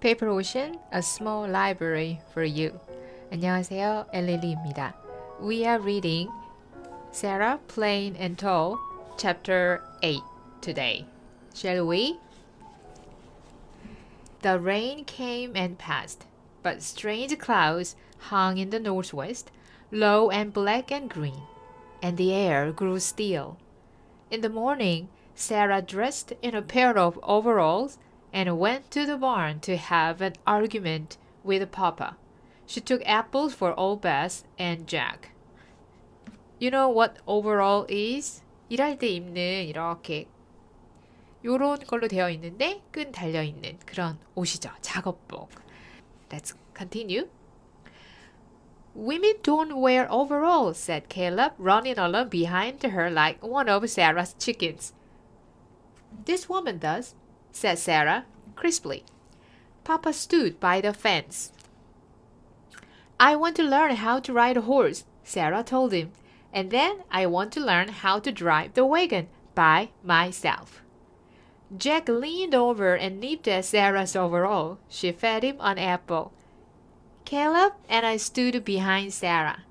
Paper Ocean, a small library for you. 안녕하세요, 엘리리입니다. We are reading Sarah, Plain and Tall, Chapter 8 today. Shall we? The rain came and passed, but strange clouds hung in the northwest, low and black and green, and the air grew still. In the morning, Sarah dressed in a pair of overalls and went to the barn to have an argument with Papa. She took apples for old Bess and Jack. You know what overall is? 일할 때 입는 이렇게 요런 걸로 되어 있는데 끈 달려 있는 그런 옷이죠. 작업복. Let's continue. Women don't wear overalls, said Caleb, running along behind her like one of Sarah's chickens. This woman does, said Sarah, crisply. Papa stood by the fence. I want to learn how to ride a horse, Sarah told him, and then I want to learn how to drive the wagon by myself. Jack leaned over and nipped at Sarah's overall. She fed him an apple. Caleb and I stood behind Sarah.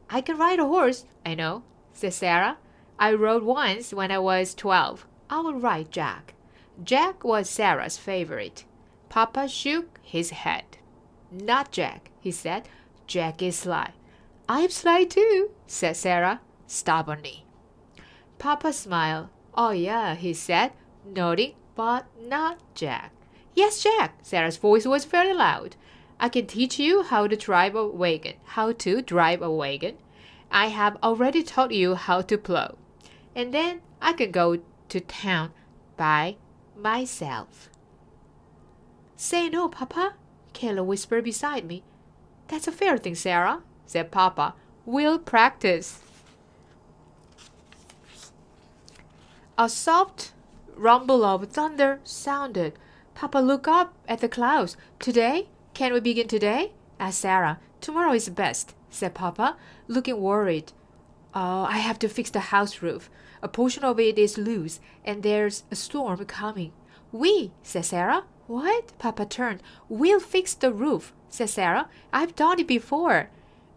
I can ride a horse, I know, said Sarah. I rode once when I was 12. I will ride Jack. Jack was Sarah's favorite. Papa shook his head. Not Jack, he said. Jack is sly. I'm sly too, said Sarah, stubbornly. Papa smiled. Oh yeah, he said, nodding, but not Jack. Yes, Jack, Sarah's voice was very loud. I can teach you how to drive a wagon. I have already taught you how to plow. And then I can go to town by myself. Say no, Papa, Kayla whispered beside me. That's a fair thing, Sarah, said Papa. We'll practice. A soft rumble of thunder sounded. Papa looked up at the clouds. Today? Can we begin today? Asked Sarah. Tomorrow is best, said Papa, looking worried. Oh, I have to fix the house roof. A portion of it is loose, and there's a storm coming. We, said Sarah. What? Papa turned. We'll fix the roof, said Sarah. I've done it before.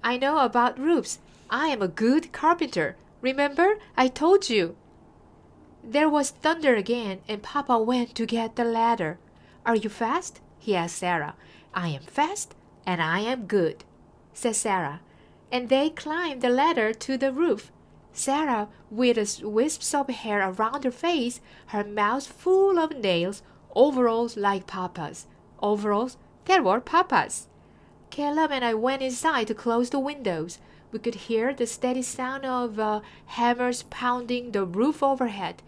I know about roofs. I am a good carpenter. Remember? I told you. There was thunder again, and Papa went to get the ladder. Are you fast? He asked Sarah. I am fast, and I am good, said Sarah. And they climbed the ladder to the roof. Sarah, with wisps of hair around her face, her mouth full of nails, overalls like Papa's. Overalls that were Papa's. Caleb and I went inside to close the windows. We could hear the steady sound of hammers pounding the roof overhead.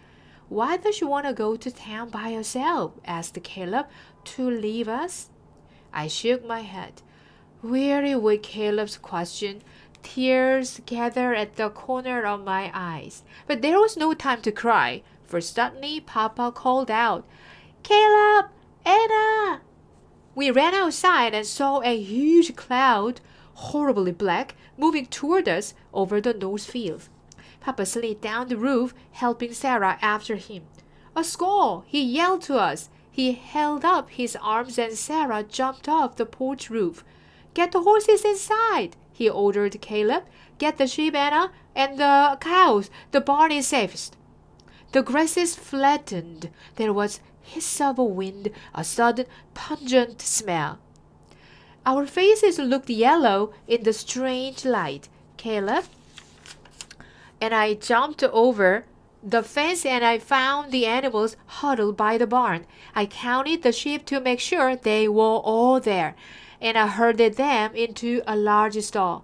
Why does she want to go to town by herself? Asked Caleb. To leave us? I shook my head. Weary with Caleb's question, tears gathered at the corner of my eyes. But there was no time to cry, for suddenly Papa called out, Caleb! Anna! We ran outside and saw a huge cloud, horribly black, moving toward us over the north field. Papa slid down the roof, helping Sarah after him. A squall! He yelled to us. He held up his arms and Sarah jumped off the porch roof. Get the horses inside, he ordered Caleb. Get the sheep, Anna, and the cows. The barn is safest. The grasses flattened. There was hiss of a wind, a sudden pungent smell. Our faces looked yellow in the strange light. Caleb and I jumped over the fence and I found the animals huddled by the barn. I counted the sheep to make sure they were all there, and I herded them into a large stall.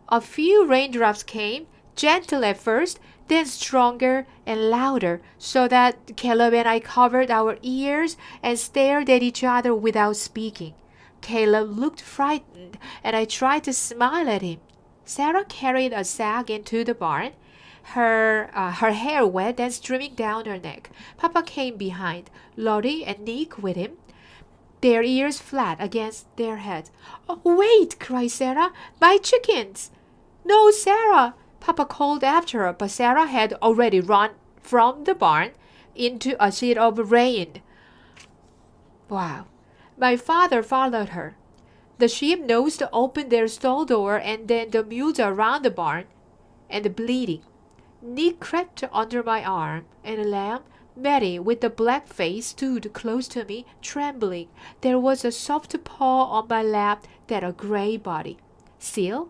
A few raindrops came, gentle at first, then stronger and louder, so that Caleb and I covered our ears and stared at each other without speaking. Caleb looked frightened, and I tried to smile at him. Sarah carried a sack into the barn, her hair wet and streaming down her neck. Papa came behind, Lottie and Nick with him, their ears flat against their heads. Oh, wait, cried Sarah. My chickens! No, Sarah! Papa called after her, but Sarah had already run from the barn into a sheet of rain. Wow. My father followed her. The sheep nosed open their stall door, and then the mules around the barn, and bleating. Nick crept under my arm, and a lamb, Matty, with the black face, stood close to me, trembling. There was a soft paw on my lap, then a gray body. Seal?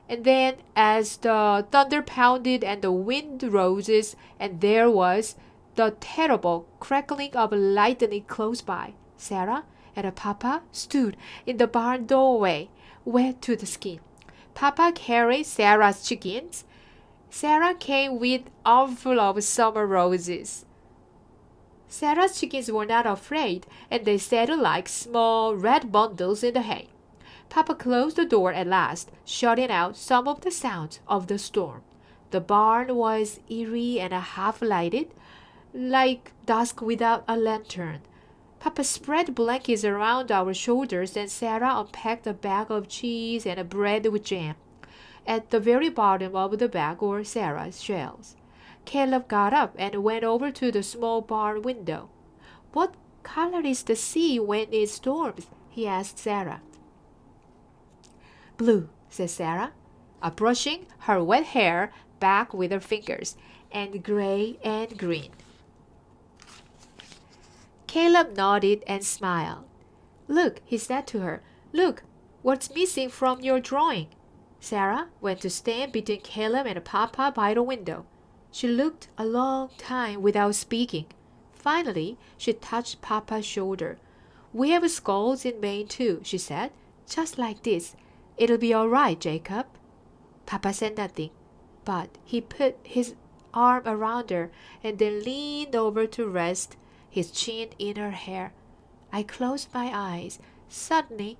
And then, as the thunder pounded and the wind rose, and there was the terrible crackling of lightning close by, Sarah and Papa stood in the barn doorway, wet to the skin. Papa carried Sarah's chickens. Sarah came with armful of summer roses. Sarah's chickens were not afraid, and they sat like small red bundles in the hay. Papa closed the door at last, shutting out some of the sounds of the storm. The barn was eerie and half-lighted, like dusk without a lantern. Papa spread blankets around our shoulders, and Sarah unpacked a bag of cheese and a bread with jam. At the very bottom of the bag were Sarah's shells. Caleb got up and went over to the small barn window. "What color is the sea when it storms?" he asked Sarah. "Blue," said Sarah, brushing her wet hair back with her fingers, "and gray and green." Caleb nodded and smiled. "Look," he said to her. "Look, what's missing from your drawing?" Sarah went to stand between Caleb and Papa by the window. She looked a long time without speaking. Finally, she touched Papa's shoulder. "We have skulls in Maine too," she said. "Just like this. It'll be all right, Jacob." Papa said nothing, but he put his arm around her and then leaned over to rest his chin in her hair. I closed my eyes, suddenly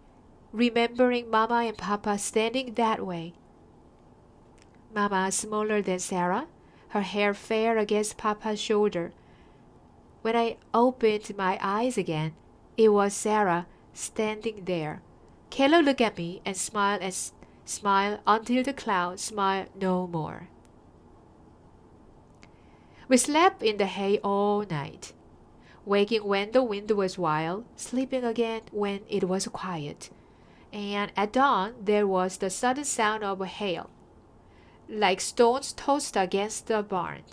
remembering Mama and Papa standing that way. Mama smaller than Sarah, her hair fair against Papa's shoulder. When I opened my eyes again, it was Sarah standing there. Caleb looked at me and smiled until the cloud smiled no more. We slept in the hay all night, waking when the wind was wild, sleeping again when it was quiet. And at dawn there was the sudden sound of hail, like stones tossed against the barn.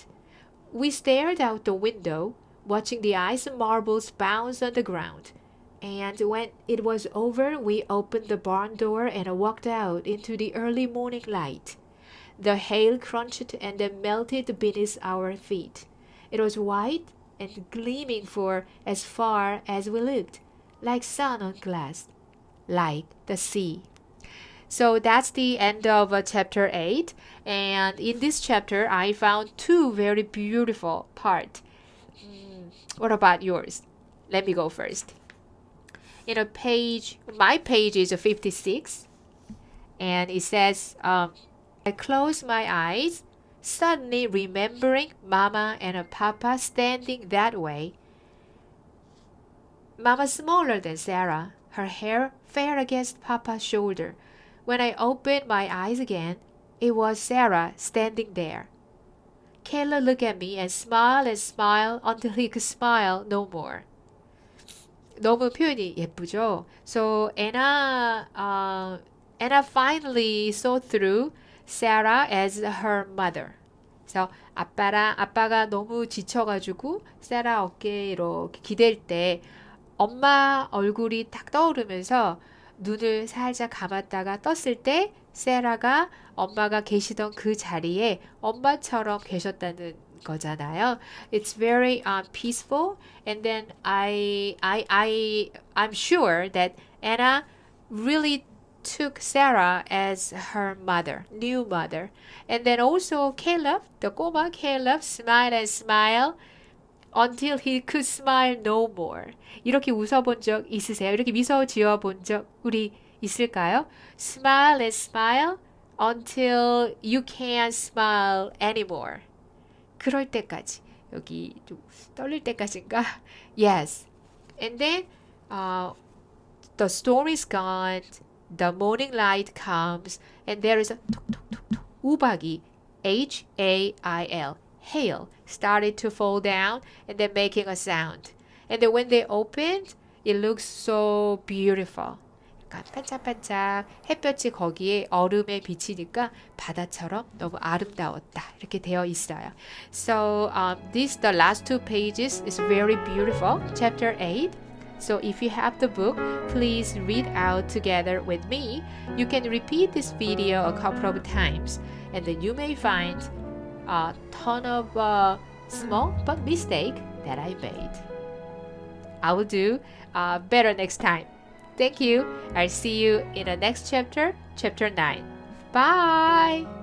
We stared out the window, watching the ice marbles bounce on the ground. And when it was over, we opened the barn door and walked out into the early morning light. The hail crunched and then melted beneath our feet. It was white and gleaming for as far as we looked, like sun on glass, like the sea. So that's the end of chapter 8. And in this chapter, I found two very beautiful parts. What about yours? Let me go first. My page is 56. And it says, I closed my eyes, suddenly remembering Mama and Papa standing that way. Mama smaller than Sarah, her hair fair against Papa's shoulder. When I opened my eyes again, it was Sarah standing there. Caleb looked at me and smiled until he could smile no more. 너무 표현이 예쁘죠? So Anna finally saw through Sarah as her mother. 그래서 아빠가 너무 지쳐가지고 세라 어깨에 이렇게 기댈 때 엄마 얼굴이 딱 떠오르면서 눈을 살짝 감았다가 떴을 때 세라가 엄마가 계시던 그 자리에 엄마처럼 계셨다는 거잖아요. It's very peaceful, and then I'm sure that Anna really took Sarah as her mother, new mother, and then also Caleb, the 꼬마 Caleb, smiled and smiled until he could smile no more. 이렇게 웃어본 적 있으세요? 이렇게 미소 지어본 적 우리 있을까요? Smile and smile until you can't smile anymore. 그럴 때까지. 여기 좀 떨릴 때까지인가? Yes. And then the storm is gone. The morning light comes. And there is a 톡톡톡톡 우박이 H-A-I-L hail started to fall down and then making a sound. And then when they opened, It looks so beautiful. 약간 반짝반짝 햇볕이 거기에 얼음에 비치니까 바다처럼 너무 아름다웠다. 이렇게 되어 있어요. So this the last two pages is very beautiful. Chapter 8. So if you have the book, please read out together with me. You can repeat this video a couple of times and then you may find a ton of small but mistake that I made. I will do better next time. Thank you. I'll see you in the next chapter, chapter 9. Bye!